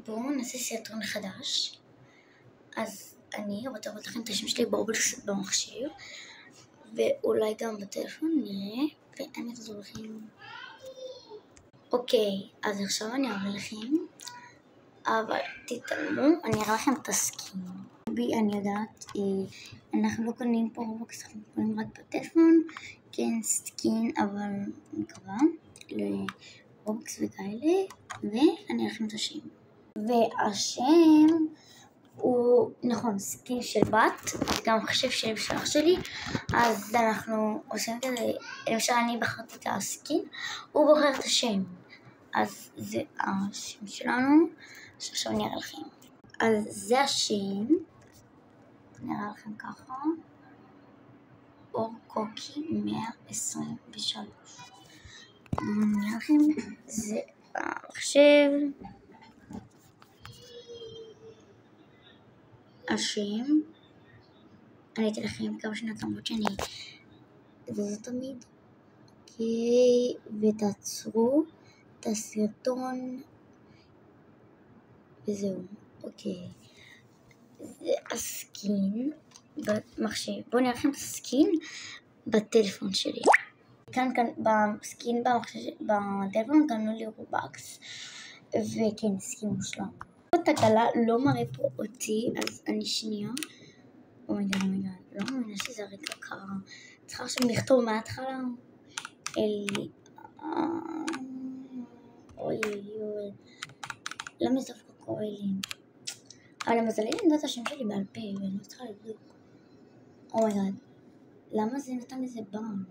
בואו נעשה סרטון חדש. אז אני רוצה לראות לכם את השם שלי ברובלוקס במחשב, ואולי גם בטלפון, נראה, ואני אחזור לכם. אוקיי, אז עכשיו אני אראה לכם, אבל תתעלמו, אני אראה לכם את הסקין. אני יודעת, אנחנו לא קונים פה רובלוקס, אנחנו קונים רק בטלפון, כן סקין, אבל מקווה לרובלוקס וכאלה, ואני אראה לכם את השם. והשם הוא, נכון, סקין של בת, גם מחשב של אח שלי, אז אנחנו עושים כזה, למשל אני בחרתי את הסקין, הוא בוחר את השם, אז זה השם שלנו, שעכשיו אני אראה לכם. אז זה השם, נראה לכם ככה, אור קוקי 123. נראה לכם, זה המחשב, השם, אני אתן לכם כמה שנות למרות שאני, וזה תמיד, אוקיי, ותעצרו את הסרטון, וזהו, אוקיי. זה הסקין במחשב. בואו נראה לכם את הסקין בטלפון שלי. כאן בסקין בטלפון קנו לי רובלוקס, וכן, סקין מושלם. התקלה לא מראה פה אותי, אז אני שנייה. אומייגאד, לא מאמינה שזה רגע קרה. צריכה עכשיו לכתוב מההתחלה. אוי, למה זה דווקא קורה לי? אבל למזלי אני יודעת את השם שלי בעל פה, ואני לא צריכה לבדוק. אומייגאד, למה זה נתן לזה בם?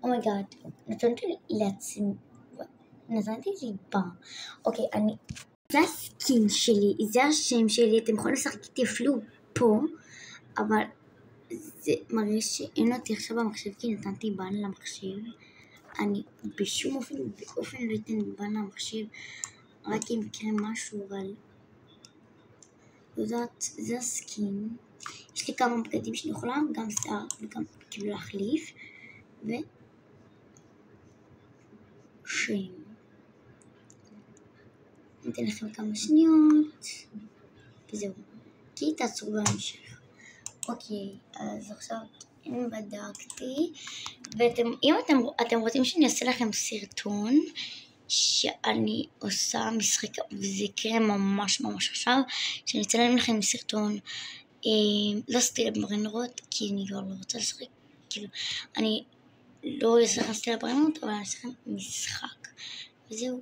אומייגאד, נתנתי לעצמי, נתנתי לי בם. אוקיי, זה הסקין שלי, זה השם שלי, אתם יכולים לשחק איתי אפילו פה, אבל זה מראה שאין אותי עכשיו במחשב, כי נתנתי בן למחשב. אני בשום אופן לא אתן בן למחשב, רק אם יקרה משהו, אבל יודעת, זה הסקין. יש לי כמה בגדים שאני יכולה, גם סטאר וגם כאילו להחליף, שם. ניתן לכם כמה שניות, וזהו. כי תעצרו בהמשך. אוקיי, אז עכשיו אם בדקתי, ואם אתם רוצים שאני אעשה לכם סרטון, שאני עושה משחק, וזה יקרה ממש עכשיו, שאני אצלם לכם סרטון, לא סטילה ברנרות, כי אני כבר לא רוצה לשחק, כאילו, אני לא אעשה לכם סטילה ברנרות, אבל אני אעשה לכם משחק, וזהו.